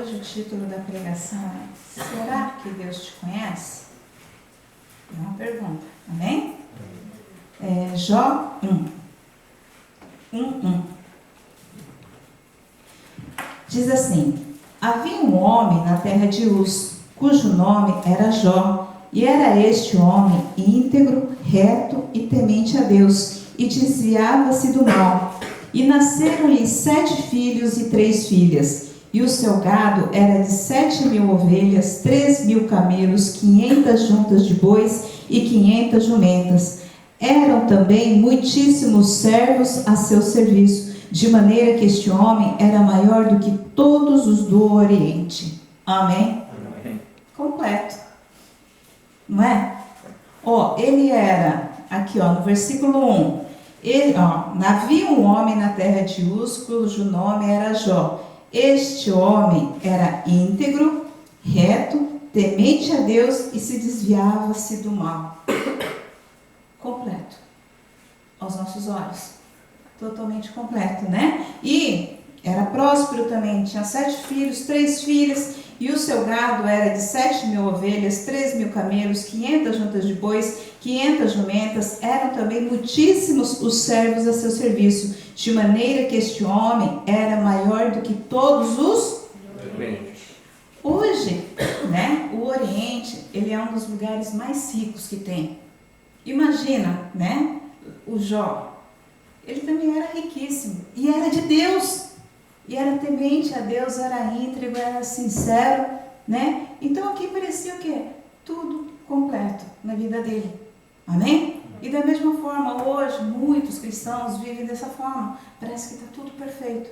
hoje o título da pregação é: será que Deus te conhece? É uma pergunta, amém? Jó 1:1 diz assim: havia um homem na terra de Uz, cujo nome era Jó, e era este homem íntegro, reto e temente a Deus, e desviava-se do mal. E nasceram-lhe 7 filhos e 3 filhas, e o seu gado era de 7.000 ovelhas, 3.000 camelos, 500 juntas de bois e 500 jumentas. Eram também muitíssimos servos a seu serviço, de maneira que este homem era maior do que todos os do Oriente. Amém? Amém. Completo. Não é? Ele era, aqui no versículo 1, havia um homem na terra de Uz, cujo nome era Jó. Este homem era íntegro, reto, temente a Deus e se desviava-se do mal. Completo. Aos nossos olhos. Totalmente completo, né? E era próspero também, tinha 7 filhos, 3 filhas, e o seu gado era de 7.000 ovelhas, 3.000 camelos, 500 juntas de bois, 500 jumentas. Eram também muitíssimos os servos a seu serviço, de maneira que este homem era maior do que todos os... Hoje, né, o Oriente, ele é um dos lugares mais ricos que tem. Imagina, né, o Jó, ele também era riquíssimo, e era de Deus, e era temente a Deus, era íntegro, era sincero, né? Então aqui parecia o quê? Tudo completo na vida dele, amém? E da mesma forma, hoje, muitos cristãos vivem dessa forma, parece que está tudo perfeito,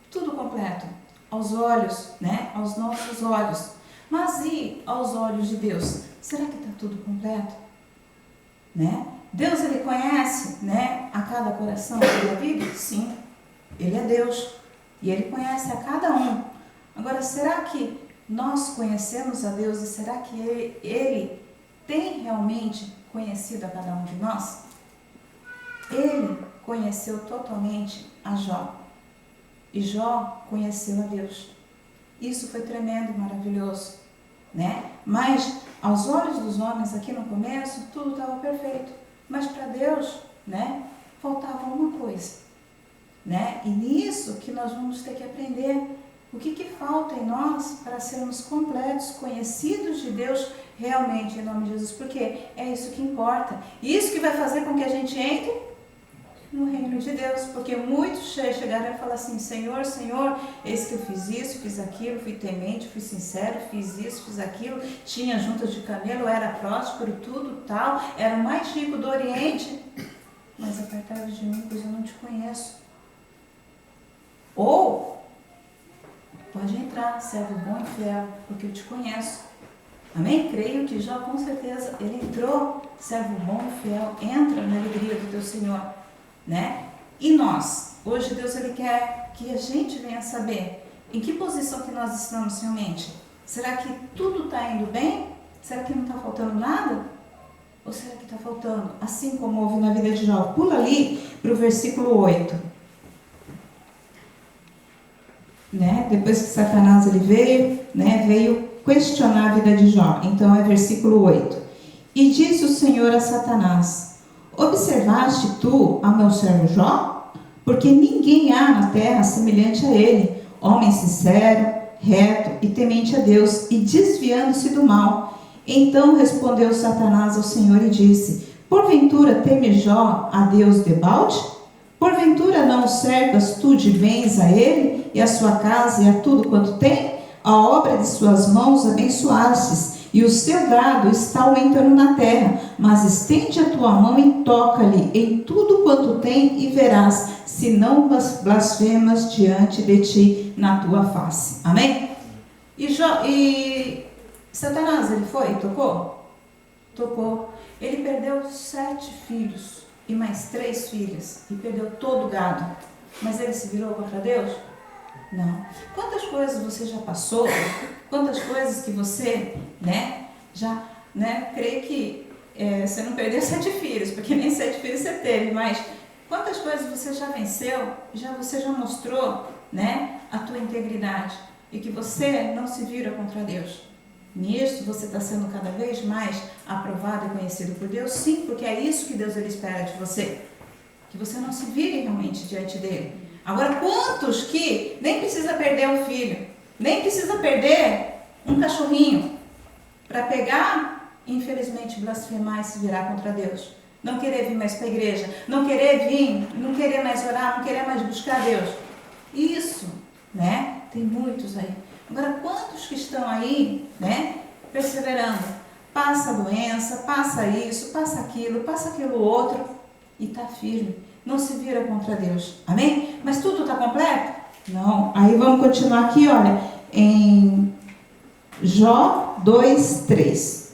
tudo completo, aos olhos, né? Aos nossos olhos. Mas e aos olhos de Deus? Será que está tudo completo? Né? Deus, ele conhece, né, a cada coração da vida? Sim, ele é Deus e ele conhece a cada um. Agora, será que nós conhecemos a Deus e será que ele tem realmente conhecido a cada um de nós? Ele conheceu totalmente a Jó e Jó conheceu a Deus. Isso foi tremendo e maravilhoso, né? Mas aos olhos dos homens aqui no começo tudo estava perfeito, mas para Deus, né, faltava uma coisa, né? E nisso que nós vamos ter que aprender o que falta em nós para sermos completos, conhecidos de Deus realmente, em nome de Jesus, porque é isso que importa, isso que vai fazer com que a gente entre no reino de Deus, porque muitos chegaram e falaram assim: Senhor, Senhor, eis que eu fiz isso, fiz aquilo, fui temente, fui sincero, fiz isso, fiz aquilo, tinha juntas de camelo, era próspero, tudo tal, era o mais rico do Oriente, mas apartai-vos de mim, pois eu não te conheço. Ou, pode entrar, servo bom e fiel, porque eu te conheço. Amém? Creio que Jó, com certeza, ele entrou, servo bom e fiel, entra na alegria do teu Senhor. Né? E nós, hoje Deus, ele quer que a gente venha saber em que posição que nós estamos realmente. Será que tudo está indo bem? Será que não está faltando nada? Ou será que está faltando? Assim como houve na vida de Jó. Pula ali para o versículo 8. Né? Depois que Satanás ele veio, né? Veio questionar a vida de Jó. Então é versículo 8. E disse o Senhor a Satanás: observaste tu a meu servo Jó? Porque ninguém há na terra semelhante a ele, homem sincero, reto e temente a Deus, e desviando-se do mal. Então respondeu Satanás ao Senhor e disse: porventura teme Jó a Deus debalde? Porventura não o cercas tu de bens a ele, e a sua casa e a tudo quanto tem? A obra de suas mãos abençoastes, e o seu gado está aumentando na terra, mas estende a tua mão e toca-lhe em tudo quanto tem, e verás, se não blasfemas diante de ti na tua face. Amém? E Satanás, ele foi e tocou? Tocou. Ele perdeu 7 filhos e mais 3 filhas, e perdeu todo o gado. Mas ele se virou contra Deus? Não. Quantas coisas você já passou? Quantas coisas que você, né, já, né, creio que você não perdeu 7 filhos, porque nem 7 filhos você teve, mas quantas coisas você já venceu? Você já mostrou, né, a tua integridade? e que você não se vira contra Deus. Nisso você está sendo cada vez mais aprovado e conhecido por Deus? Sim, porque é isso que Deus ele espera de você. Que você não se vire realmente diante dele. Agora, quantos que nem precisa perder um filho, nem precisa perder um cachorrinho, para pegar, infelizmente, blasfemar e se virar contra Deus? Não querer vir mais para a igreja, não querer vir, não querer mais orar, não querer mais buscar Deus. Isso, né? Tem muitos aí. Agora, quantos que estão aí, né, perseverando? Passa a doença, passa isso, passa aquilo outro, e está firme. Não se vira contra Deus. Amém? Mas tudo está completo? Não. Aí vamos continuar aqui, olha, em Jó 2:3.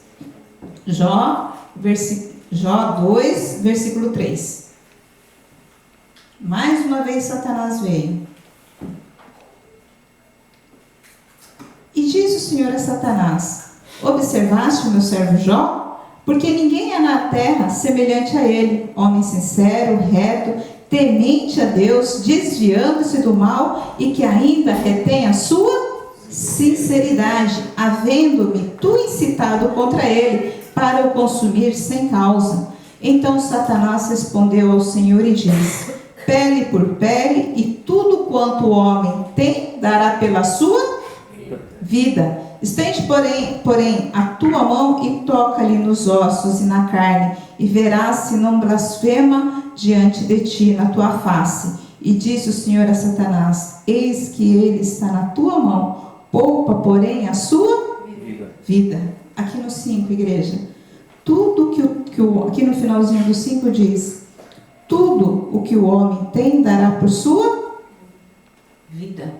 Jó 2, versículo 3. Mais uma vez Satanás veio. E diz o Senhor a Satanás: observaste o meu servo Jó? Porque ninguém há na terra semelhante a ele, homem sincero, reto, temente a Deus, desviando-se do mal e que ainda retém a sua sinceridade, havendo-me tu incitado contra ele para o consumir sem causa. Então Satanás respondeu ao Senhor e disse: pele por pele, e tudo quanto o homem tem dará pela sua vida. Estende, porém, a tua mão e toca-lhe nos ossos e na carne, e verás se não blasfema diante de ti na tua face. E disse o Senhor a Satanás: eis que ele está na tua mão, poupa, porém, a sua vida. Aqui no 5, igreja, tudo aqui no finalzinho do 5 diz: tudo o que o homem tem dará por sua vida.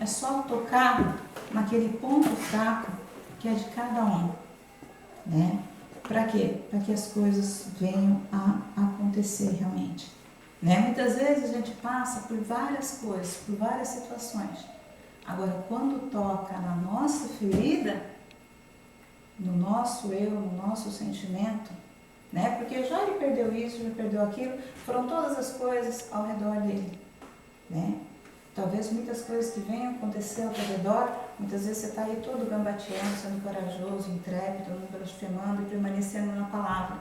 É só tocar naquele ponto fraco que é de cada um, né? Para quê? Para que as coisas venham a acontecer realmente, né? Muitas vezes a gente passa por várias coisas, por várias situações. Agora, quando toca na nossa ferida, no nosso eu, no nosso sentimento, né? Porque já ele perdeu isso, já perdeu aquilo, foram todas as coisas ao redor dele, né? Talvez muitas coisas que venham acontecer ao teu redor, muitas vezes você está aí todo gambateando, sendo corajoso, intrépido, não blasfemando e permanecendo na palavra.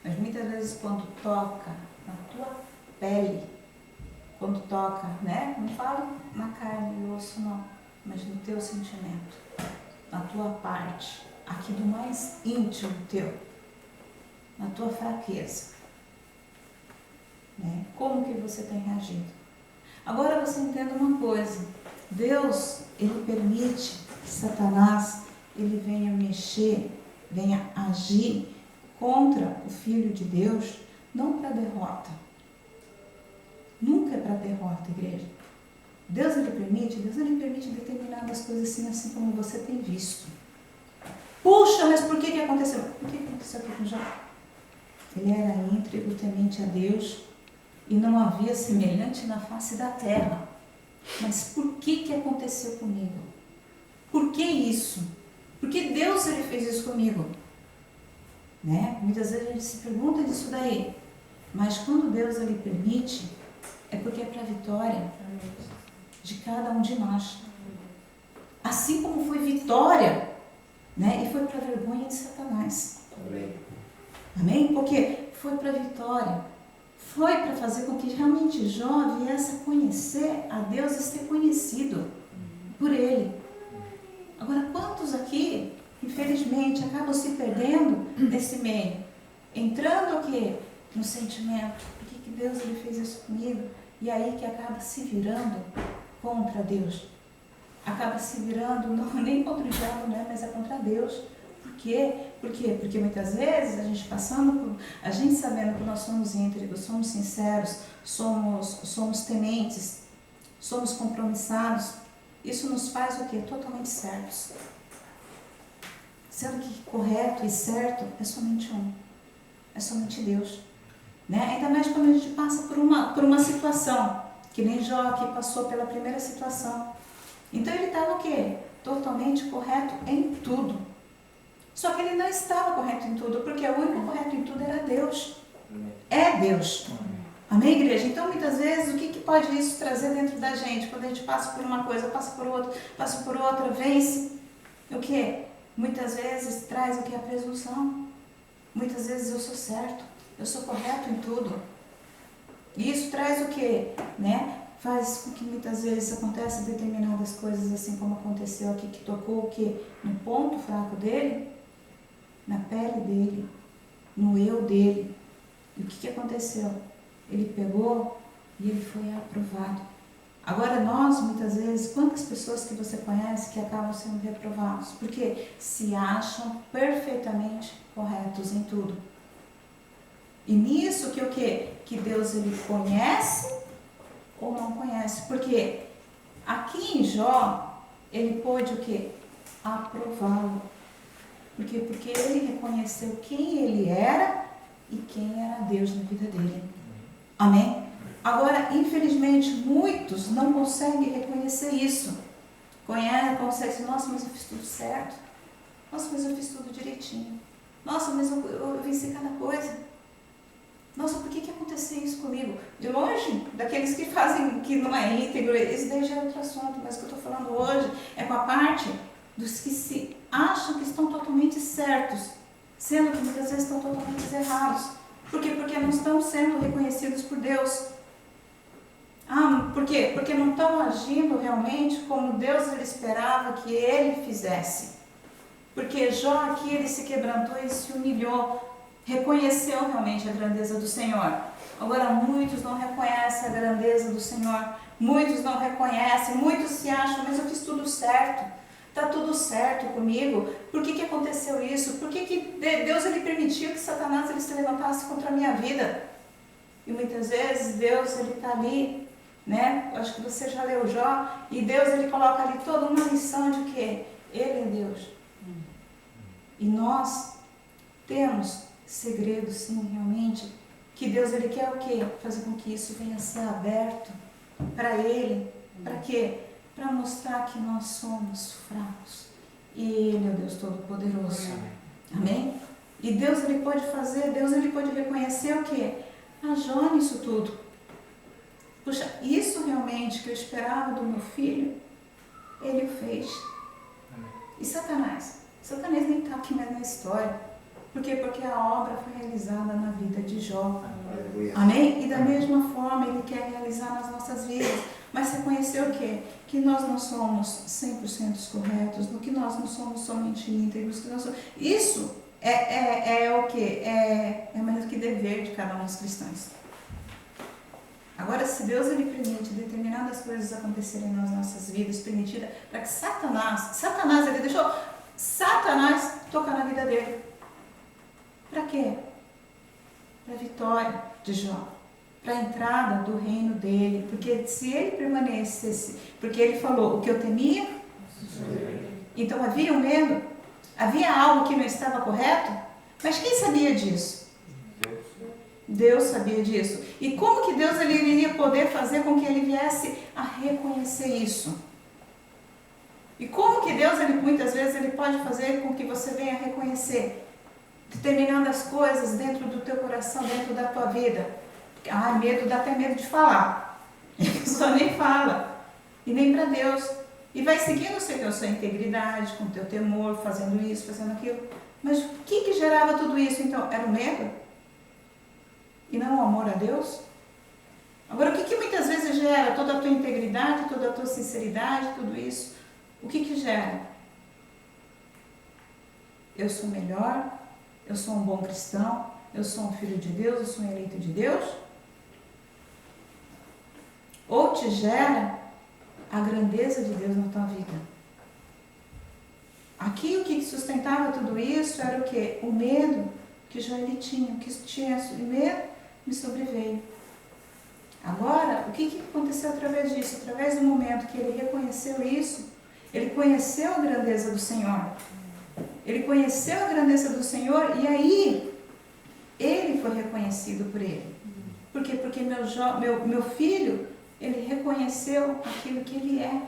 Mas muitas vezes quando toca na tua pele, quando toca, né? Não falo na carne e osso não, mas no teu sentimento, na tua parte, aqui do mais íntimo teu, na tua fraqueza, né? Como que você tem reagido? Agora você entenda uma coisa: Deus, ele permite que Satanás, ele venha mexer, venha agir contra o Filho de Deus, não para derrota. Nunca é para derrota, igreja. Deus, ele permite determinadas coisas assim como você tem visto. Puxa, mas por que aconteceu? Por que aconteceu aqui com Jó? Ele era íntegro, temente a Deus, e não havia semelhante na face da terra. Mas por que aconteceu comigo? Por que isso? Por que Deus ele fez isso comigo? Né? Muitas vezes a gente se pergunta disso daí. Mas quando Deus ele permite, é porque é para a vitória de cada um de nós. Assim como foi vitória, né? E foi para a vergonha de Satanás. Amém? Porque foi para a vitória. Foi para fazer com que realmente Jó viesse a conhecer a Deus e ser conhecido por ele. Agora, quantos aqui, infelizmente, acabam se perdendo nesse meio? Entrando aqui no sentimento, por que Deus ele fez isso comigo? E aí que acaba se virando contra Deus. Acaba se virando, não nem contra o diabo, né? Mas é contra Deus. Por quê? Porque muitas vezes a gente sabendo que nós somos íntegros, somos sinceros, somos tementes, somos compromissados, isso nos faz o quê? Totalmente certos. Sendo que correto e certo é somente um, é somente Deus. Né? Ainda mais quando a gente passa por uma situação, que nem Jó que passou pela primeira situação. Então ele estava o quê? Totalmente correto em tudo. Só que ele não estava correto em tudo, porque o único correto em tudo era Deus. É Deus. Amém, igreja? Então, muitas vezes, o que pode isso trazer dentro da gente? Quando a gente passa por uma coisa, passa por outra, vence. O que? Muitas vezes traz o que? A presunção. Muitas vezes eu sou certo, eu sou correto em tudo. E isso traz o que? Né? Faz com que muitas vezes aconteçam determinadas coisas, assim como aconteceu aqui, que tocou o que? No ponto fraco dele, na pele dele, no eu dele. E o que aconteceu? Ele pegou e ele foi aprovado. Agora nós, muitas vezes, quantas pessoas que você conhece que acabam sendo reprovados? Porque se acham perfeitamente corretos em tudo. E nisso que o quê? Que Deus ele conhece ou não conhece. Porque aqui em Jó, ele pôde o quê? Aprová-lo. Por quê? Porque ele reconheceu quem ele era e quem era Deus na vida dele. Amém? Agora, infelizmente, muitos não conseguem reconhecer isso. Conseguem dizer, nossa, mas eu fiz tudo certo. Nossa, mas eu fiz tudo direitinho. Nossa, mas eu venci cada coisa. Nossa, por que aconteceu isso comigo? De longe, daqueles que fazem, que não é íntegro, esse daí já é outro assunto, mas o que eu estou falando hoje é com a parte dos que se acham que estão totalmente certos, sendo que muitas vezes estão totalmente errados. Por quê? Porque não estão sendo reconhecidos por Deus. Por quê? Porque não estão agindo realmente como Deus ele esperava que ele fizesse. Porque Jó aqui ele se quebrantou e se humilhou, reconheceu realmente a grandeza do Senhor. Agora muitos não reconhecem a grandeza do Senhor, muitos não reconhecem, muitos se acham, mas eu fiz tudo certo, está tudo certo comigo, por que aconteceu isso? Por que Deus ele permitiu que Satanás ele se levantasse contra a minha vida? E muitas vezes Deus ele está ali, né? Acho que você já leu Jó, e Deus ele coloca ali toda uma lição de que Ele é Deus. E nós temos segredos, sim, realmente, que Deus ele quer o quê? Fazer com que isso venha a ser aberto para Ele. Para quê? Para mostrar que nós somos fracos. E Ele é o Deus Todo-Poderoso. Amém? E Deus ele pode fazer, Deus ele pode reconhecer o quê? A Jó nisso tudo. Puxa, isso realmente que eu esperava do meu filho, ele o fez. E Satanás? Satanás nem está aqui mais na história. Por quê? Porque a obra foi realizada na vida de Jó. Amém? E da mesma forma ele quer realizar nas nossas vidas. Mas reconhecer o quê? Que nós não somos 100% corretos, no que nós não somos somente íntegros. Que nós somos... Isso é o quê? É mais do que dever de cada um dos cristãos. Agora, se Deus ele permite determinadas coisas acontecerem nas nossas vidas, permitida para que Satanás, ele deixou Satanás tocar na vida dele. Para quê? Para a vitória de Jó, para a entrada do reino dele, porque se ele permanecesse, porque ele falou, o que eu temia, então havia um medo, havia algo que não estava correto, mas quem sabia disso? Deus sabia disso. E como que Deus ele iria poder fazer com que ele viesse a reconhecer isso? E como que Deus, ele, muitas vezes, ele pode fazer com que você venha a reconhecer determinadas coisas dentro do teu coração, dentro da tua vida? Medo, dá até medo de falar. A pessoa nem fala. E nem para Deus. E vai seguindo a sua integridade, com o teu temor, fazendo isso, fazendo aquilo. Mas o que gerava tudo isso, então? Era o medo? E não o amor a Deus? Agora, o que muitas vezes gera toda a tua integridade, toda a tua sinceridade, tudo isso? O que gera? Eu sou melhor, eu sou um bom cristão, eu sou um filho de Deus, eu sou um eleito de Deus? Ou te gera a grandeza de Deus na tua vida? Aqui o que sustentava tudo isso era o quê? O medo que Jó ele tinha, que tinha medo me sobreveio. Agora, o que aconteceu através disso? Através do momento que ele reconheceu isso, ele conheceu a grandeza do Senhor. Ele conheceu a grandeza do Senhor e aí ele foi reconhecido por ele. Por quê? Porque meu filho, ele reconheceu aquilo que ele é.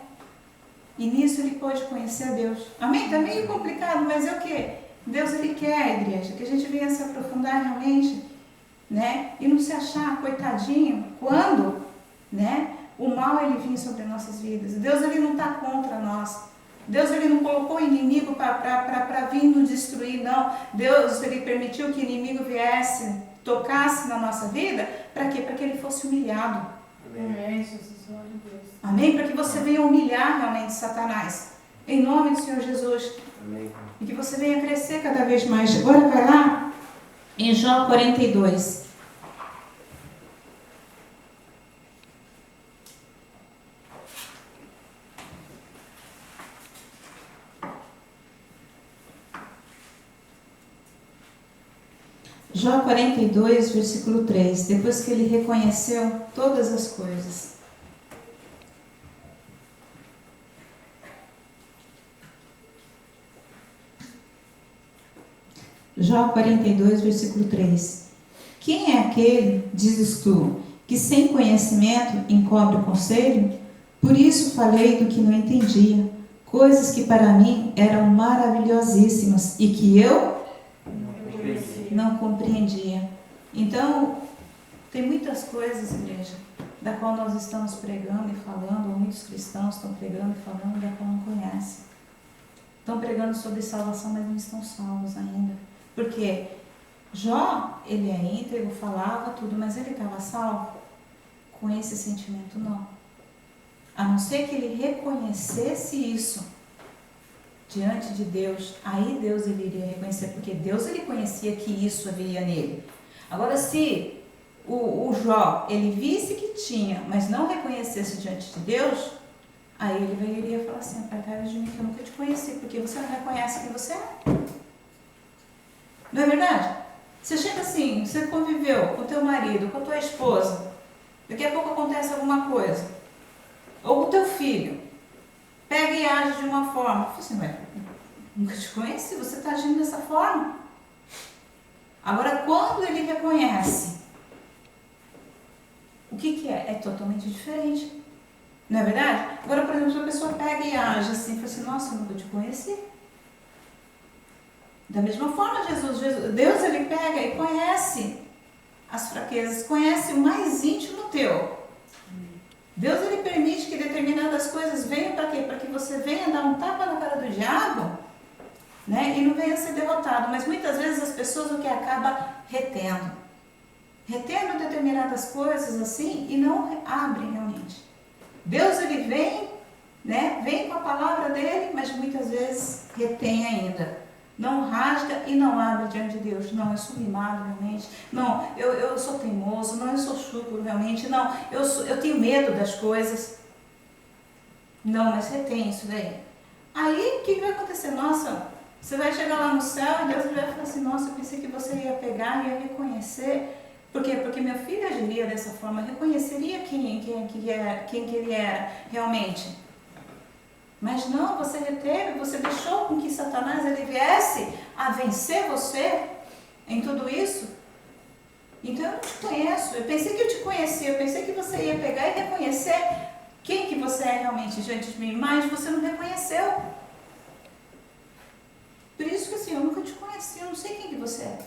E nisso ele pôde conhecer a Deus. Amém? Está meio complicado, mas é o quê? Deus ele quer, igreja, que a gente venha se aprofundar realmente né? E não se achar coitadinho quando, né, o mal ele vinha sobre nossas vidas. Deus ele não está contra nós. Deus ele não colocou inimigo para vir nos destruir, não. Deus ele permitiu que o inimigo viesse, tocasse na nossa vida, para quê? Para que ele fosse humilhado. Amém, Jesus, glória a Deus. Amém? Para que você venha humilhar realmente Satanás. Em nome do Senhor Jesus. Amém. E que você venha crescer cada vez mais. Agora vai lá em Jó 42. Jó 42, versículo 3. Depois que ele reconheceu todas as coisas. Jó 42, versículo 3. Quem é aquele, dizes tu, que sem conhecimento encobre o conselho? Por isso falei do que não entendia, coisas que para mim eram maravilhosíssimas e que eu não compreendia. Então, tem muitas coisas, igreja, da qual nós estamos pregando e falando, ou muitos cristãos estão pregando e falando, da qual não conhecem. Estão pregando sobre salvação, mas não estão salvos ainda. Porque Jó, ele é íntegro, falava tudo, mas ele estava salvo? Com esse sentimento, não. A não ser que ele reconhecesse isso diante de Deus, aí Deus ele iria reconhecer, porque Deus ele conhecia que isso havia nele. Agora, se o Jó, ele visse que tinha, mas não reconhecesse diante de Deus, aí ele iria falar assim: apartai-vos de mim que eu nunca te conheci, porque você não reconhece quem você é. Não é verdade? Você chega assim, você conviveu com o teu marido, com a tua esposa, daqui a pouco acontece alguma coisa, ou com o teu filho, pega e age de uma forma. Você assim, ué, nunca te conheci, você está agindo dessa forma. Agora, quando ele reconhece, o que é? É totalmente diferente. Não é verdade? Agora, por exemplo, se a pessoa pega e age assim, fala assim: nossa, eu nunca te conheci. Da mesma forma, Deus ele pega e conhece as fraquezas, conhece o mais íntimo teu. Deus ele permite que determinadas coisas venham para quê? Para que você venha dar um tapa na cara do diabo, né? E não venha ser derrotado. Mas muitas vezes as pessoas o que acaba retendo determinadas coisas assim e não abrem realmente. Deus ele vem, né? Vem com a palavra dele, mas muitas vezes retém ainda. Não rasga e não abre diante de Deus. Não, eu sou mimado realmente. Não, eu sou teimoso. Não, eu sou chúculo realmente. Não, eu tenho medo das coisas. Não, mas retém isso daí. Aí, o que vai acontecer? Nossa, você vai chegar lá no céu e Deus vai falar assim: nossa, eu pensei que você ia pegar e ia reconhecer. Por quê? Porque meu filho agiria dessa forma. Eu reconheceria quem que ele era realmente. Mas não, você reteve, você deixou com que Satanás ele viesse a vencer você em tudo isso. Então eu não te conheço, eu pensei que eu te conhecia, eu pensei que você ia pegar e reconhecer quem que você é realmente diante de mim, mas você não reconheceu. Por isso que assim, eu nunca te conheci, eu não sei quem que você é.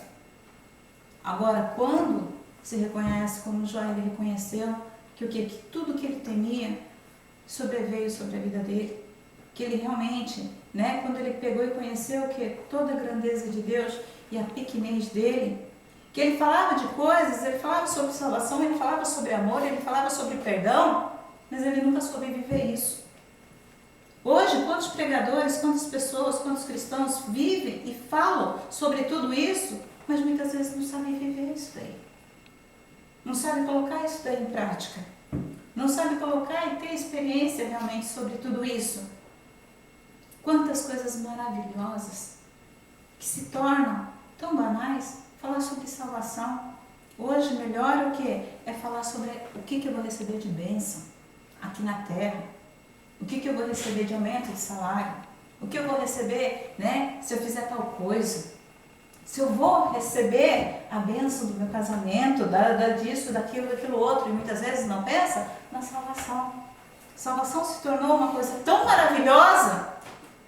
Agora, quando se reconhece, como Jó ele reconheceu, que tudo que ele temia sobreveio sobre a vida dele. Que ele realmente, né, quando ele pegou e conheceu que toda a grandeza de Deus e a pequenez dele, que ele falava de coisas, ele falava sobre salvação, ele falava sobre amor, ele falava sobre perdão, mas ele nunca soube viver isso. Hoje, quantos pregadores, quantas pessoas, quantos cristãos vivem e falam sobre tudo isso, mas muitas vezes não sabem viver isso daí. Não sabem colocar isso daí em prática. Não sabem colocar e ter experiência realmente sobre tudo isso. Quantas coisas maravilhosas que se tornam tão banais. Falar sobre salvação. Hoje, melhor o que? É falar sobre o que eu vou receber de bênção aqui na terra. O que eu vou receber de aumento de salário. O que eu vou receber, né, se eu fizer tal coisa. Se eu vou receber a bênção do meu casamento, disso, daquilo outro. E muitas vezes não pensa na salvação. Salvação se tornou uma coisa tão maravilhosa,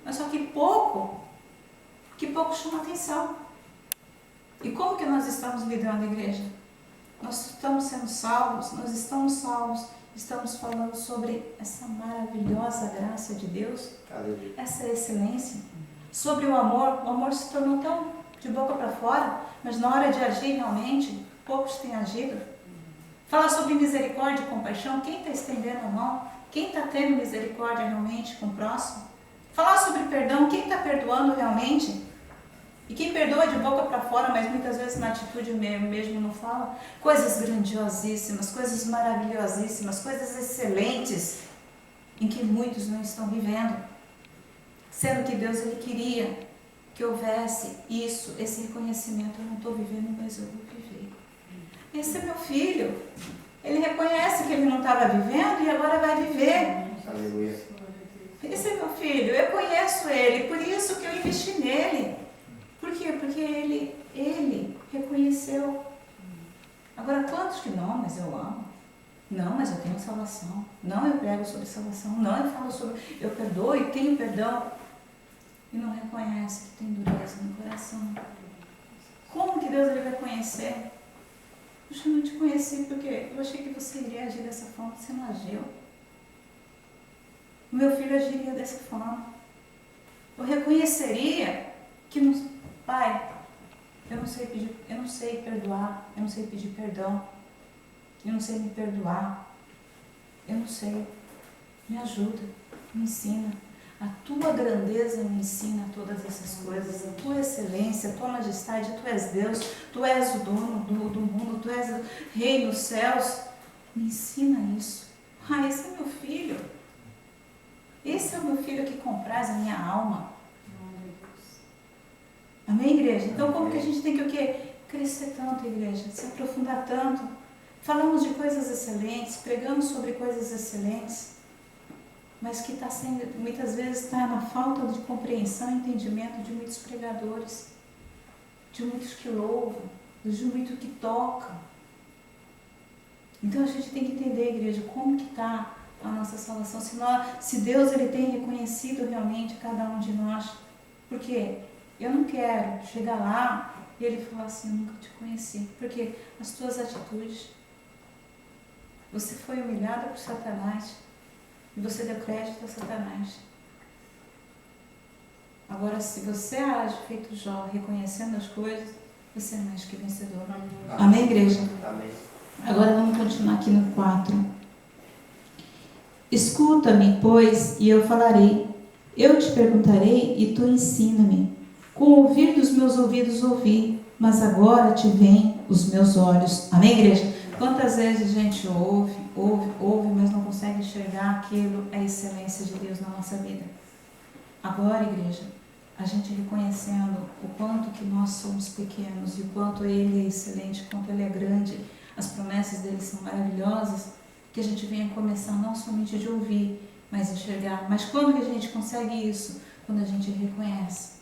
mas só que pouco chama atenção. E como que nós estamos lidando, igreja? Nós estamos sendo salvos, nós estamos salvos, estamos falando sobre essa maravilhosa graça de Deus, essa excelência, sobre o amor se tornou tão de boca para fora, mas na hora de agir realmente, poucos têm agido. Falar sobre misericórdia e compaixão, quem está estendendo a mão? Quem está tendo misericórdia realmente com o próximo? Falar sobre perdão, quem está perdoando realmente? E quem perdoa de boca para fora, mas muitas vezes na atitude mesmo não fala. Coisas grandiosíssimas, coisas maravilhosíssimas, coisas excelentes, em que muitos não estão vivendo. Sendo que Deus ele queria que houvesse isso, esse reconhecimento. Eu não estou vivendo, mas eu vou viver. Esse é meu filho. Ele reconhece que ele não estava vivendo e agora vai viver. Aleluia. Esse é meu filho, eu conheço ele, por isso que eu investi nele. Por quê? Porque ele reconheceu. Agora, quantos que não, mas eu amo. Não, mas eu tenho salvação. Não, eu prego sobre salvação. Não, eu falo sobre, eu perdoo e tenho perdão. E não reconhece que tem dureza no coração. Como que Deus ele vai conhecer? Poxa, eu não te conheci porque eu achei que você iria agir dessa forma, você não agiu. O meu filho agiria dessa forma. Eu reconheceria que, pai, eu não sei perdoar, eu não sei pedir perdão, eu não sei me perdoar, eu não sei, me ajuda, me ensina. A tua grandeza me ensina todas essas coisas, a tua excelência, a tua majestade, tu és Deus, tu és o dono do mundo, tu és o rei dos céus. Me ensina isso. Esse é meu filho. Esse é o meu filho que compraz a minha alma. Amém, igreja? Então, como que a gente tem que o quê? Crescer tanto, igreja, se aprofundar tanto. Falamos de coisas excelentes, pregamos sobre coisas excelentes, mas que está sendo, muitas vezes está na falta de compreensão e entendimento de muitos pregadores, de muitos que louvam, de muitos que tocam. Então a gente tem que entender, igreja, como que está a nossa salvação, se Deus ele tem reconhecido realmente cada um de nós. Porque eu não quero chegar lá e ele falar assim, eu nunca te conheci. Porque as tuas atitudes, você foi humilhada por Satanás. E você deu crédito a Satanás. Agora, se você age feito Jó, reconhecendo as coisas, você é mais que vencedor. Amém, igreja? Amém. Agora vamos continuar aqui no 4. Escuta-me, pois, e eu falarei. Eu te perguntarei e tu ensina-me. Com o ouvir dos meus ouvidos ouvi, mas agora te veem os meus olhos. Amém, igreja? Quantas vezes a gente ouve, mas não consegue enxergar aquilo, a excelência de Deus na nossa vida. Agora, igreja, a gente reconhecendo o quanto que nós somos pequenos e o quanto Ele é excelente, o quanto Ele é grande, as promessas dele são maravilhosas, que a gente venha começar não somente de ouvir, mas enxergar. Mas quando que a gente consegue isso? Quando a gente reconhece.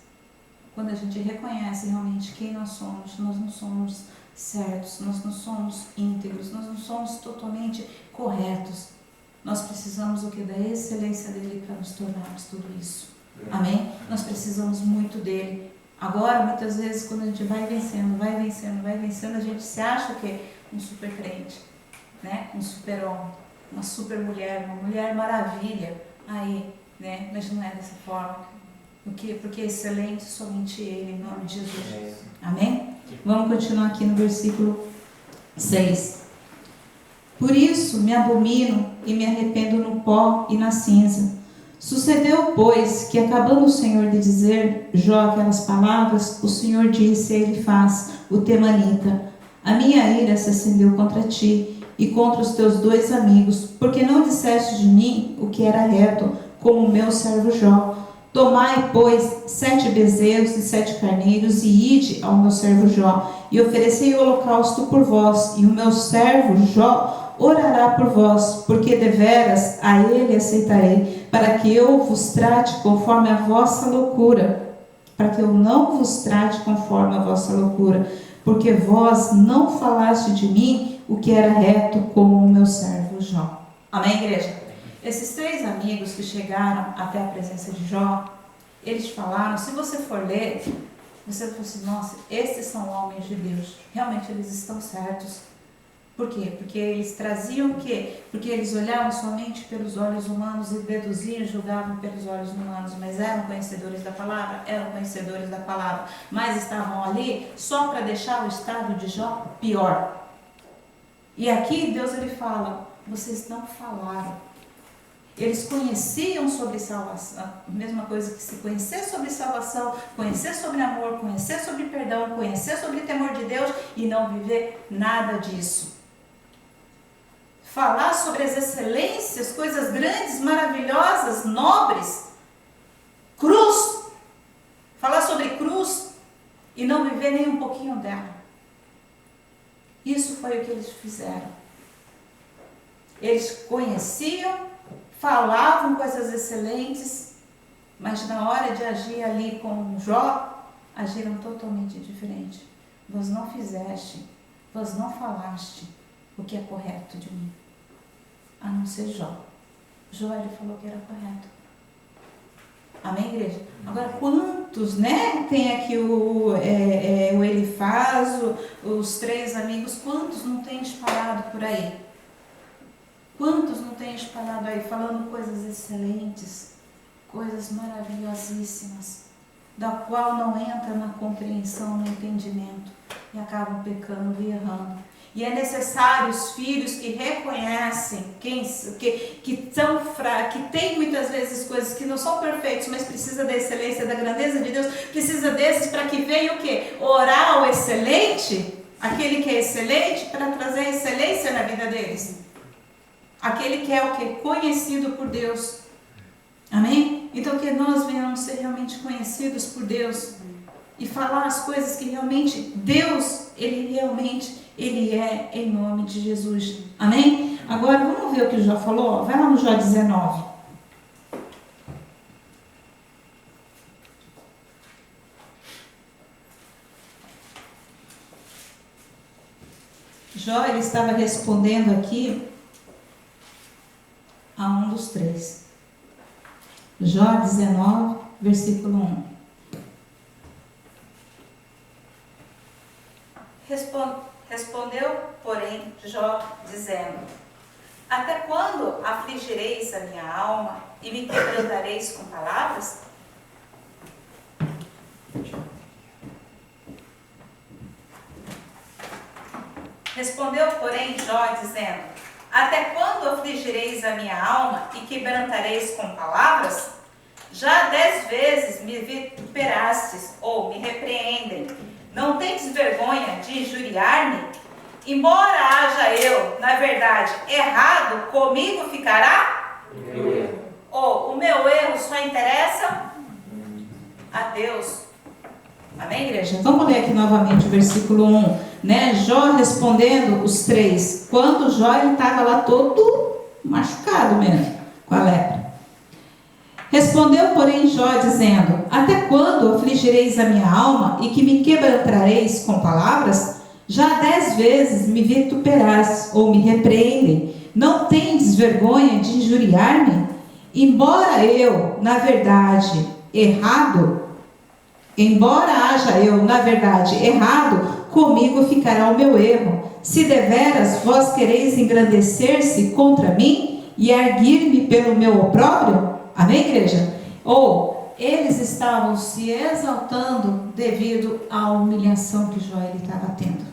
Quando a gente reconhece realmente quem nós não somos certos, nós não somos íntegros, nós não somos totalmente corretos. Nós precisamos o que? Da excelência dele para nos tornarmos tudo isso. Amém? Nós precisamos muito dele. Agora, muitas vezes, quando a gente vai vencendo, a gente se acha o quê? Um super crente, né? Um super homem, uma super mulher, uma mulher maravilha. Aí, né? Mas não é dessa forma. Por quê? Porque é excelente somente ele, em nome de Jesus. Amém? Vamos continuar aqui no versículo 6. Por isso me abomino e me arrependo no pó e na cinza. Sucedeu, pois, que acabando o Senhor de dizer Jó aquelas palavras, o Senhor disse a Elifaz, o temanita: a minha ira se acendeu contra ti e contra os teus 2 amigos, porque não disseste de mim o que era reto, como o meu servo Jó. Tomai, pois, 7 bezerros e 7 carneiros, e ide ao meu servo Jó, e oferecei o holocausto por vós, e o meu servo Jó orará por vós, porque deveras a ele aceitarei, para que eu vos trate conforme a vossa loucura, para que eu não vos trate conforme a vossa loucura, porque vós não falaste de mim o que era reto, como o meu servo Jó. Amém, igreja? Esses 3 amigos que chegaram até a presença de Jó, eles falaram, se você for ler, você vai falar assim, nossa, esses são homens de Deus, realmente eles estão certos. Por quê? Porque eles traziam o quê? Porque eles olhavam somente pelos olhos humanos e deduziam, julgavam pelos olhos humanos, mas eram conhecedores da palavra? Eram conhecedores da palavra, mas estavam ali só para deixar o estado de Jó pior. E aqui Deus ele fala, vocês não falaram. Eles conheciam sobre salvação, a mesma coisa que se conhecer sobre salvação, conhecer sobre amor, conhecer sobre perdão, conhecer sobre temor de Deus e não viver nada disso. Falar sobre as excelências, coisas grandes, maravilhosas, nobres, cruz, falar sobre cruz e não viver nem um pouquinho dela. Isso foi o que eles fizeram. Eles conheciam, falavam coisas excelentes, mas na hora de agir ali com Jó, agiram totalmente diferente. Vós não fizeste, vós não falaste o que é correto de mim, a não ser Jó. Jó, ele falou que era correto. Amém, igreja? Agora, quantos, né? Tem aqui o Elifaz, os 3 amigos, quantos não tem espalhado por aí? Quantos não tem espalhado aí, falando coisas excelentes, coisas maravilhosíssimas, da qual não entra na compreensão, no entendimento, e acabam pecando e errando. E é necessário os filhos que reconhecem, que são fracos, que têm muitas vezes coisas que não são perfeitos, mas precisa da excelência, da grandeza de Deus, precisa desses para que venha o quê? Orar ao excelente, aquele que é excelente, para trazer excelência na vida deles. Aquele que é o que? Conhecido por Deus. Amém? Então que nós venhamos ser realmente conhecidos por Deus e falar as coisas que realmente Deus, Ele é em nome de Jesus. Amém? Agora vamos ver o que o Jó falou. Vai lá no Jó 19. Jó, ele estava respondendo aqui a um dos 3. Jó 19, versículo 1. Respondeu, porém, Jó, dizendo: até quando afligireis a minha alma e me quebrantareis com palavras? Respondeu, porém, Jó, dizendo: até quando afligireis a minha alma e quebrantareis com palavras? Já 10 vezes me vituperastes ou me repreendem. Não tendes vergonha de injuriar-me? Embora haja eu, na verdade, errado, comigo ficará? Ou o meu erro só interessa a Deus? Amém, igreja? Vamos ler aqui novamente o versículo 1, né? Jó respondendo os 3. Quando Jó estava lá todo machucado mesmo, com a lepra. Respondeu, porém, Jó, dizendo: até quando afligireis a minha alma e que me quebrantareis com palavras? Já 10 vezes me vituperastes ou me repreendem. Não tendes vergonha de injuriar-me? Embora eu, na verdade, errado, comigo ficará o meu erro. Se deveras vós quereis engrandecer-se contra mim e erguer-me pelo meu opróbrio? Amém, igreja? Ou eles estavam se exaltando devido à humilhação que Jó estava tendo,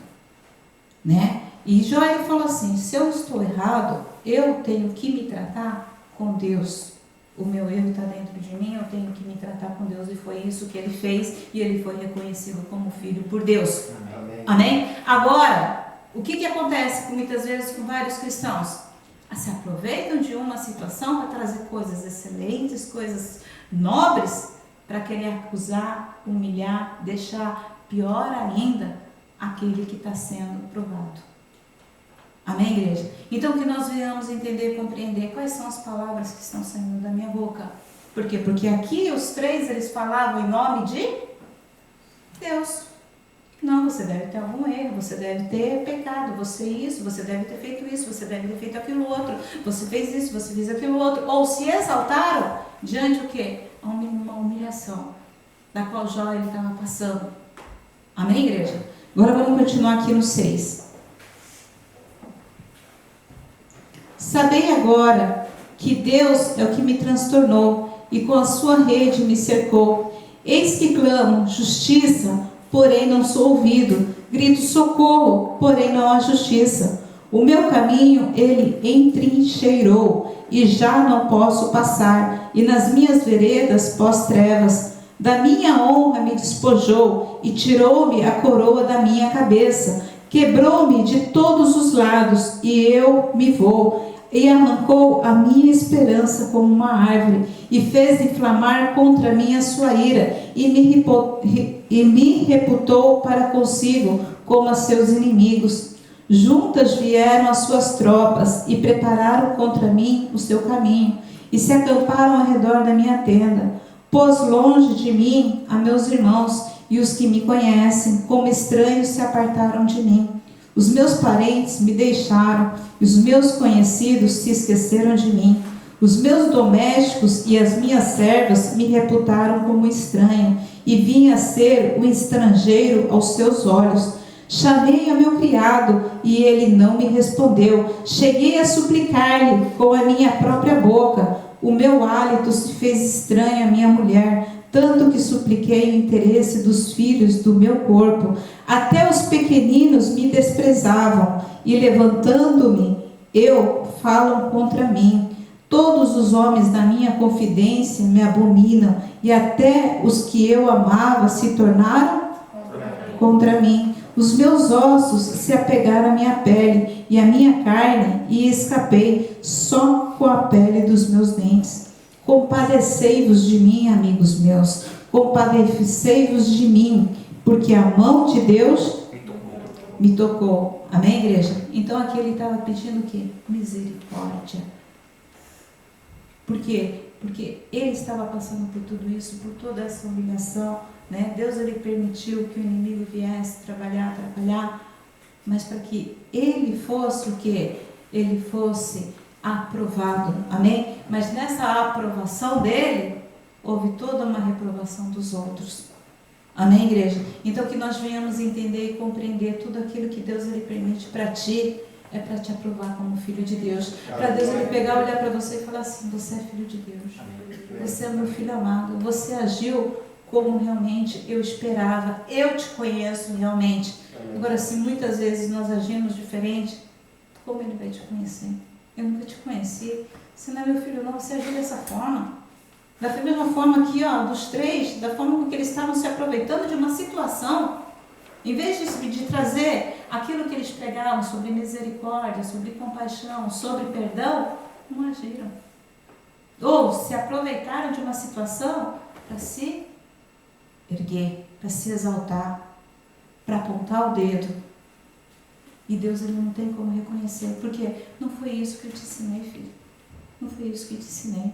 né? E Jó falou assim: se eu estou errado, eu tenho que me tratar com Deus. O meu erro está dentro de mim, eu tenho que me tratar com Deus. E foi isso que ele fez, e ele foi reconhecido como filho por Deus. Amém? Amém? Agora, o que acontece muitas vezes com vários cristãos? Se aproveitam de uma situação para trazer coisas excelentes, coisas nobres, para querer acusar, humilhar, deixar pior ainda aquele que está sendo provado. Amém, igreja? Então que nós venhamos entender e compreender quais são as palavras que estão saindo da minha boca. Por quê? Porque aqui os 3 eles falavam em nome de Deus. Não, você deve ter algum erro, você deve ter pecado, você deve ter feito isso, você deve ter feito aquilo outro, você fez isso, você fez aquilo outro. Ou se exaltaram diante do quê? Uma humilhação, da qual Jó ele estava passando. Amém, igreja? Agora vamos continuar aqui no 6. Sabei agora que Deus é o que me transtornou e com a sua rede me cercou. Eis que clamo justiça, porém não sou ouvido. Grito socorro, porém não há justiça. O meu caminho ele entrincheirou e já não posso passar. E nas minhas veredas pós trevas. Da minha honra me despojou e tirou-me a coroa da minha cabeça. Quebrou-me de todos os lados e eu me vou. E arrancou a minha esperança como uma árvore, e fez inflamar contra mim a sua ira, e me reputou para consigo como a seus inimigos. Juntas vieram as suas tropas, e prepararam contra mim o seu caminho, e se acamparam ao redor da minha tenda. Pôs longe de mim a meus irmãos, e os que me conhecem, como estranhos, se apartaram de mim. Os meus parentes me deixaram, e os meus conhecidos se esqueceram de mim. Os meus domésticos e as minhas servas me reputaram como estranho, e vim a ser um estrangeiro aos seus olhos. Chamei a meu criado, e ele não me respondeu. Cheguei a suplicar-lhe com a minha própria boca. O meu hálito se fez estranho à minha mulher, tanto que supliquei o interesse dos filhos do meu corpo. Até os pequeninos me desprezavam, e levantando-me, falam contra mim. Todos os homens da minha confidência me abominam, e até os que eu amava se tornaram contra mim. Os meus ossos se apegaram à minha pele, e à minha carne, e escapei só com a pele dos meus dentes. Compadecei-vos de mim, amigos meus, compadecei-vos de mim, porque a mão de Deus me tocou. Amém, igreja? Então aqui ele estava pedindo o quê? Misericórdia. Por quê? Porque ele estava passando por tudo isso, por toda essa humilhação, né? Deus ele permitiu que o inimigo viesse trabalhar, mas para que ele fosse o quê? Ele fosse aprovado. Amém? Mas nessa aprovação dele, houve toda uma reprovação dos outros. Amém, igreja? Então que nós venhamos entender e compreender tudo aquilo que Deus ele permite para ti, é para te aprovar como filho de Deus. Para Deus ele pegar, olhar para você e falar assim: você é filho de Deus. Você é meu filho amado. Você agiu como realmente eu esperava. Eu te conheço realmente. Agora, se muitas vezes nós agimos diferente, como ele vai te conhecer? Eu nunca te conheci. Você não é meu filho, não. Você agiu dessa forma. Da mesma forma aqui, ó, dos três, da forma com que eles estavam se aproveitando de uma situação, em vez de trazer aquilo que eles pegavam sobre misericórdia, sobre compaixão, sobre perdão, não agiram. Ou se aproveitaram de uma situação para se erguer, para se exaltar, para apontar o dedo. E Deus ele não tem como reconhecer, porque não foi isso que eu te ensinei, filho. Não foi isso que eu te ensinei.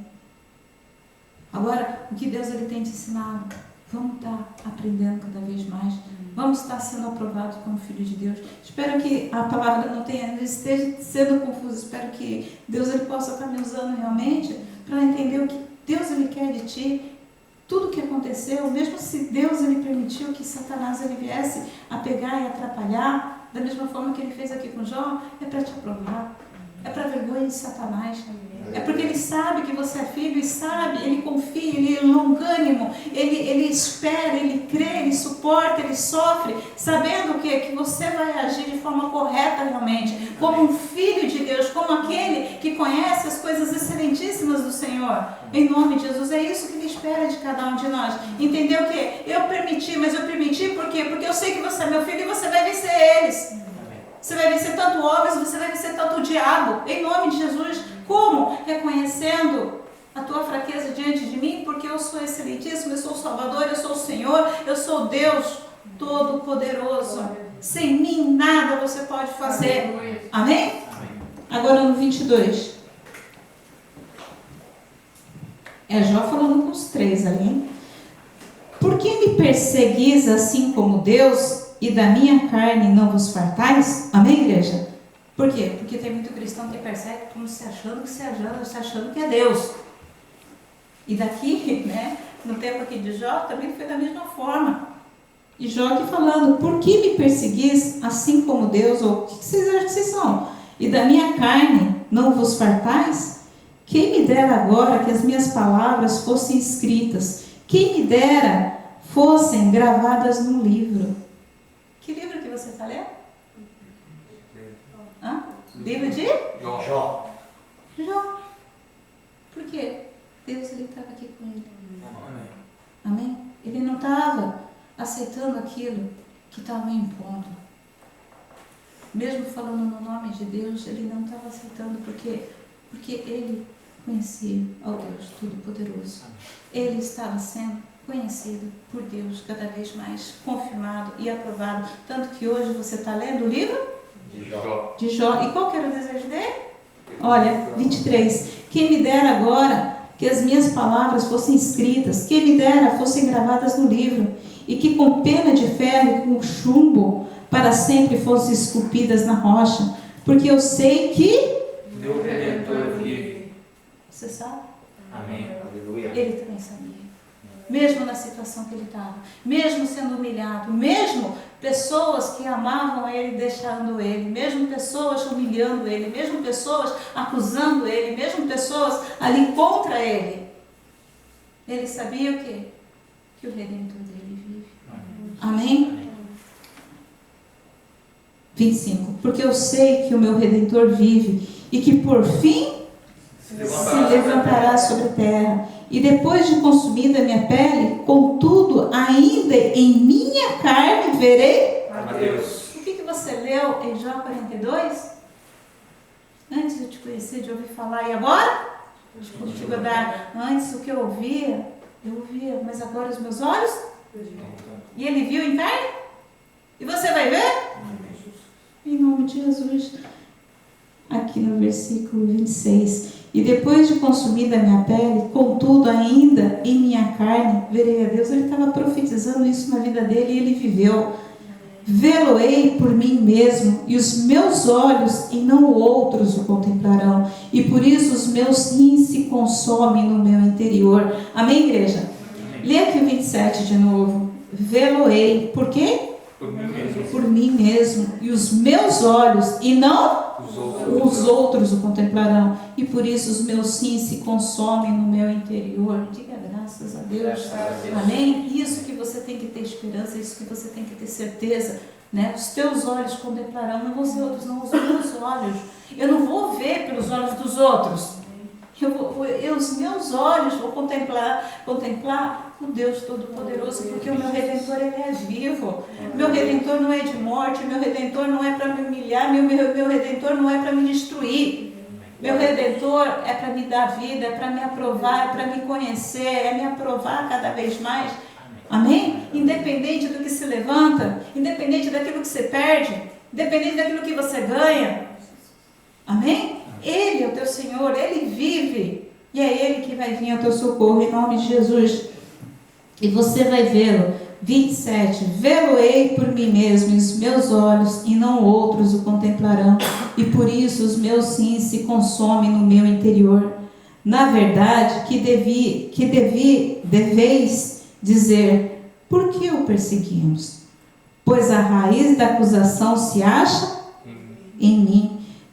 Agora, o que Deus ele tem te ensinado? Vamos estar aprendendo cada vez mais. Vamos estar sendo aprovados como filho de Deus. Espero que a palavra não esteja sendo confusa. Espero que Deus ele possa estar me usando realmente para entender o que Deus ele quer de ti. Tudo o que aconteceu, mesmo se Deus ele permitiu que Satanás ele viesse a pegar e atrapalhar, da mesma forma que ele fez aqui com Jó, é para te aprovar. É para a vergonha de Satanás. É porque ele sabe que você é filho e sabe, ele confia, ele é longânimo, ele espera, ele crê, ele suporta, ele sofre, sabendo que você vai agir de forma correta realmente, como um filho de Deus, como aquele que conhece as coisas excelentíssimas do Senhor. Em nome de Jesus, é isso que ele espera de cada um de nós. Entendeu que eu permiti, mas eu permiti por quê? Porque eu sei que você é meu filho e você vai vencer eles. Você vai vencer tanto homens, você vai vencer tanto o diabo, em nome de Jesus. Como? Reconhecendo a tua fraqueza diante de mim, porque eu sou excelentíssimo, eu sou o Salvador, eu sou o Senhor, eu sou Deus Todo-Poderoso. Sem mim nada você pode fazer. Amém? Agora no 22. É Jó falando com os três ali, hein? Por que me perseguis assim como Deus, e da minha carne não vos fartais? Amém, igreja? Por quê? Porque tem muito cristão que persegue como se achando que é Deus. E daqui, né, no tempo aqui de Jó, também foi da mesma forma. E Jó aqui falando: por que me perseguis assim como Deus? Ou o que vocês acham que vocês são? E da minha carne não vos fartais? Quem me dera agora que as minhas palavras fossem escritas, quem me dera fossem gravadas num livro. Que livro que você está lendo? Livro de? Jó. Jó. Por quê? Deus estava aqui com ele. Amém? Ele não estava aceitando aquilo que estava impondo. Mesmo falando no nome de Deus, ele não estava aceitando. Por quê? Porque ele conhecia ao Deus Todo-Poderoso. Ele estava sendo conhecido por Deus cada vez mais, confirmado e aprovado. Tanto que hoje você está lendo o livro de Jó. E qual que era o desejo dele? Olha, 23. Quem me dera agora que as minhas palavras fossem escritas, quem me dera fossem gravadas no livro, e que com pena de ferro e com chumbo para sempre fossem esculpidas na rocha, porque eu sei que Meu Redentor vive. Você sabe? Amém. Aleluia. Ele também sabia. Mesmo na situação que ele estava, mesmo sendo humilhado, mesmo pessoas que amavam ele deixando ele, mesmo pessoas humilhando ele, mesmo pessoas acusando ele, mesmo pessoas ali contra ele, ele sabia o quê? Que o Redentor dele vive. Amém? 25. Porque eu sei que o meu Redentor vive e que por fim se levantará sobre a terra. E depois de consumida a minha pele, contudo, ainda em minha carne verei a Deus. O que você leu em Jó 42? Antes de eu te conhecer, de ouvir falar, e agora? Contigo dar. Antes o que eu ouvia, mas agora os meus olhos? E ele viu em carne? E você vai ver? Em nome de Jesus. Aqui no versículo 26. E depois de consumida a minha pele, contudo, ainda em minha carne, verei a Deus. Ele estava profetizando isso na vida dele e ele viveu. Vê-lo-ei por mim mesmo, e os meus olhos e não outros o contemplarão. E por isso os meus rins se consomem no meu interior. Amém, igreja? Lê aqui o 27 de novo. Vê-lo-ei, por quê? Por mim mesmo. E os meus olhos e não os outros o contemplarão. E por isso os meus rins se consomem no meu interior. Diga graças a Deus. Amém? Isso que você tem que ter esperança, isso que você tem que ter certeza. Né? Os teus olhos contemplarão, não vão ser outros, não, os meus olhos. Eu não vou ver pelos olhos dos outros. Os meus olhos vão contemplar o Deus Todo-Poderoso, porque o meu Redentor, ele é vivo. Meu Redentor não é de morte, meu Redentor não é para me humilhar, meu Redentor não é para me destruir. Meu Redentor é para me dar vida, é para me aprovar, é para me conhecer, é me aprovar cada vez mais. Amém? Independente do que se levanta, independente daquilo que você perde, independente daquilo que você ganha. Amém? Ele é o teu Senhor, Ele vive, e é Ele que vai vir ao teu socorro, em nome de Jesus. E você vai vê-lo. 27. Vê-lo-ei por mim mesmo, e os meus olhos, e não outros o contemplarão, e por isso os meus rins se consomem no meu interior. Na verdade, deveis dizer, por que o perseguimos? Pois a raiz da acusação se acha em mim.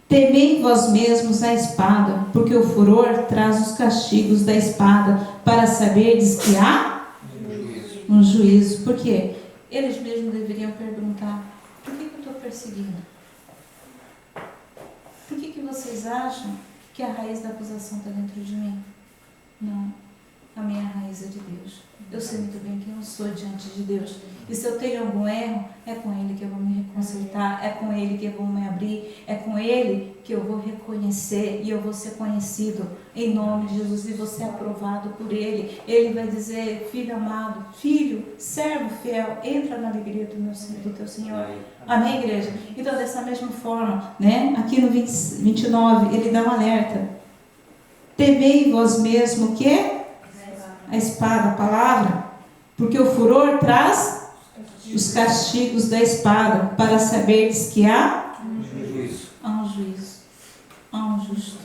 Temei vós mesmos a espada, porque o furor traz os castigos da espada, para saberdes que há um juízo. Por quê? Eles mesmos deveriam perguntar, por que eu estou perseguindo? Por que vocês acham que a raiz da acusação está dentro de mim? Não, a minha raiz é de Deus. Eu sei muito bem quem eu sou diante de Deus. E se eu tenho algum erro, é com Ele que eu vou me consertar, é com Ele que eu vou me abrir, é com Ele que eu vou reconhecer e eu vou ser conhecido em nome de Jesus e vou ser aprovado por Ele. Ele vai dizer, filho amado, filho, servo fiel, entra na alegria do teu Senhor. Amém, igreja? Então, dessa mesma forma, né? Aqui no 29, ele dá um alerta. Temei vós mesmo o quê? A espada, a palavra, porque o furor traz os castigos da espada, para saberes que há um juízo, há um justo,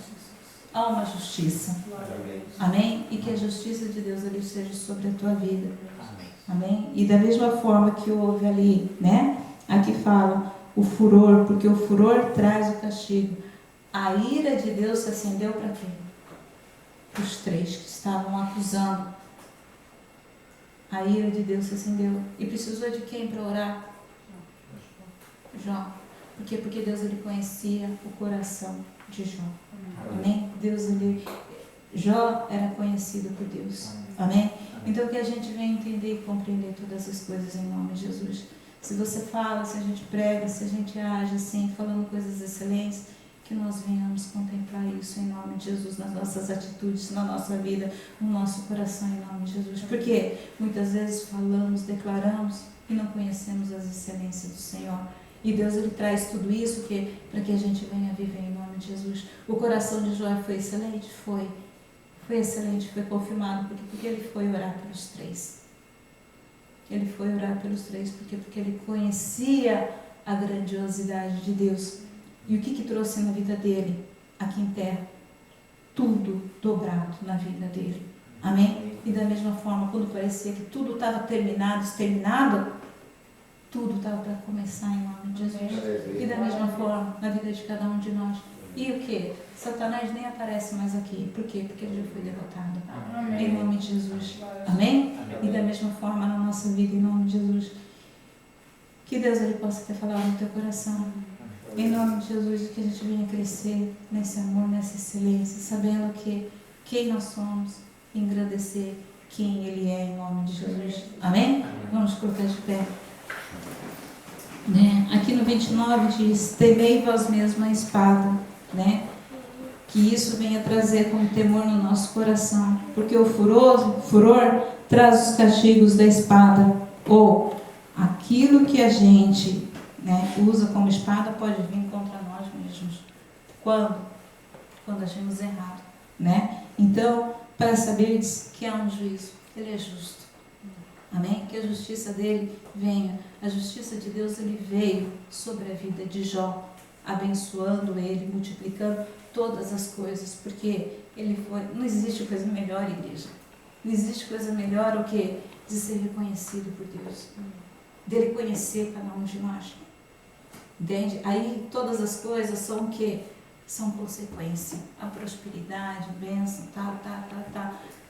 há uma justiça. Amém? E que a justiça de Deus ali seja sobre a tua vida. Amém? E da mesma forma que houve ali, né? Aqui fala o furor, porque o furor traz o castigo. a ira de Deus se acendeu para quem? Os 3 que estavam acusando. A ira de Deus se acendeu. E precisou de quem para orar? Jó. Por quê? Porque Deus ele conhecia o coração de Jó. Amém? Jó era conhecido por Deus. Amém? Então que a gente venha entender e compreender todas as coisas em nome de Jesus. Se você fala, se a gente prega, se a gente age assim, falando coisas excelentes, que nós venhamos contemplar isso em nome de Jesus, nas nossas atitudes, na nossa vida, no nosso coração em nome de Jesus. Porque muitas vezes falamos, declaramos e não conhecemos as excelências do Senhor. E Deus ele traz tudo isso para que a gente venha viver em nome de Jesus. O coração de Jó foi excelente? Foi. Foi excelente, foi confirmado. Porque ele foi orar pelos 3. Ele foi orar pelos 3 porque ele conhecia a grandiosidade de Deus. E o que trouxe na vida dele, aqui em terra? Tudo dobrado na vida dele. Amém? E da mesma forma, quando parecia que tudo estava terminado, exterminado, tudo estava para começar em nome de Jesus. E da mesma forma, na vida de cada um de nós. E o que? Satanás nem aparece mais aqui. Por quê? Porque ele já foi derrotado. Amém. Em nome de Jesus. Amém? E da mesma forma na nossa vida, em nome de Jesus. Que Deus ele possa ter falado no teu coração. Em nome de Jesus, que a gente venha crescer nesse amor, nessa excelência, sabendo que quem nós somos, engrandecer quem Ele é, em nome de Jesus. Amém? Vamos colocar de pé. Né? Aqui no 29 diz: temei vós mesmo a espada, né? Que isso venha trazer como temor no nosso coração, porque o furor traz os castigos da espada, ou aquilo que a gente, né, usa como espada pode vir contra nós mesmos. Quando? Quando agimos errado, né? Então, para saberes que há um juízo, Ele é justo. Amém? Que a justiça dele venha. A justiça de Deus ele veio sobre a vida de Jó, abençoando ele, multiplicando todas as coisas, porque ele foi. Não existe coisa melhor, igreja. Não existe coisa melhor o que de ser reconhecido por Deus, dele conhecer cada um de nós. Entende? Aí todas as coisas são o quê? São consequência. A prosperidade, bênção,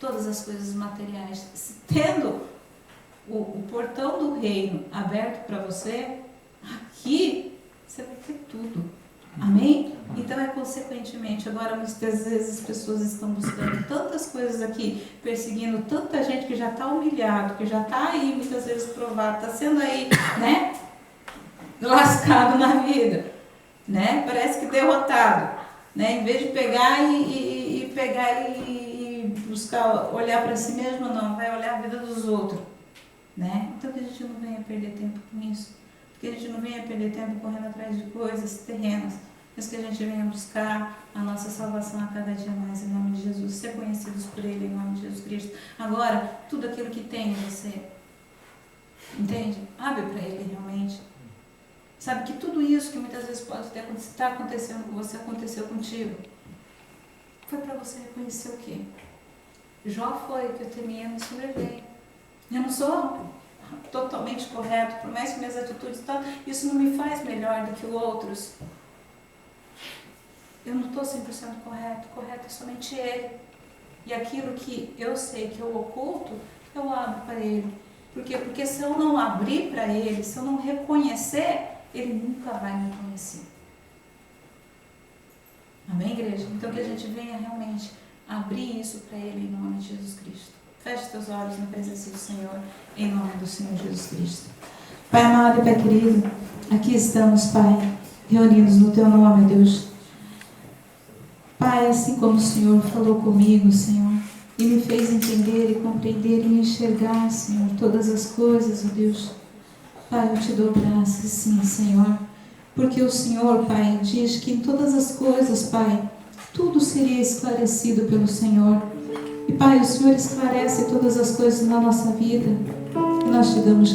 todas as coisas materiais. Tendo o portão do reino aberto para você, aqui você vai ter tudo. Amém? Então é consequentemente. Agora muitas vezes as pessoas estão buscando tantas coisas aqui, perseguindo tanta gente que já está humilhado, que já está aí muitas vezes provado, está sendo aí, né, lascado na vida, né? Parece que derrotado, né? Em vez de pegar e buscar olhar para si mesmo, não, vai olhar a vida dos outros, né? Então que a gente não venha perder tempo com isso, que a gente não venha perder tempo correndo atrás de coisas terrenas, mas que a gente venha buscar a nossa salvação a cada dia mais, em nome de Jesus, ser conhecidos por Ele, em nome de Jesus Cristo. Agora, tudo aquilo que tem em você, entende? Abre para Ele realmente. Sabe que tudo isso que muitas vezes pode estar acontecendo com você, aconteceu contigo. Foi para você reconhecer o quê? Jó foi, que eu temia me sobreveio. Eu não sou totalmente correto, por mais que minhas atitudes estão, isso não me faz melhor do que outros. Eu não estou 100% correto é somente Ele. E aquilo que eu sei que eu oculto, eu abro para Ele. Por quê? Porque se eu não abrir para Ele, se eu não reconhecer, Ele nunca vai me conhecer. Amém, igreja? Então que a gente venha realmente abrir isso para Ele em nome de Jesus Cristo. Feche teus olhos na presença do Senhor, em nome do Senhor Jesus Cristo. Pai amado e Pai querido, aqui estamos, Pai, reunidos no Teu nome, Deus. Pai, assim como o Senhor falou comigo, Senhor, e me fez entender e compreender e enxergar, Senhor, todas as coisas, ó Deus. Pai, eu te dou graças, sim, Senhor, porque o Senhor, Pai, diz que em todas as coisas, Pai, tudo seria esclarecido pelo Senhor. E, Pai, o Senhor esclarece todas as coisas na nossa vida. Nós te damos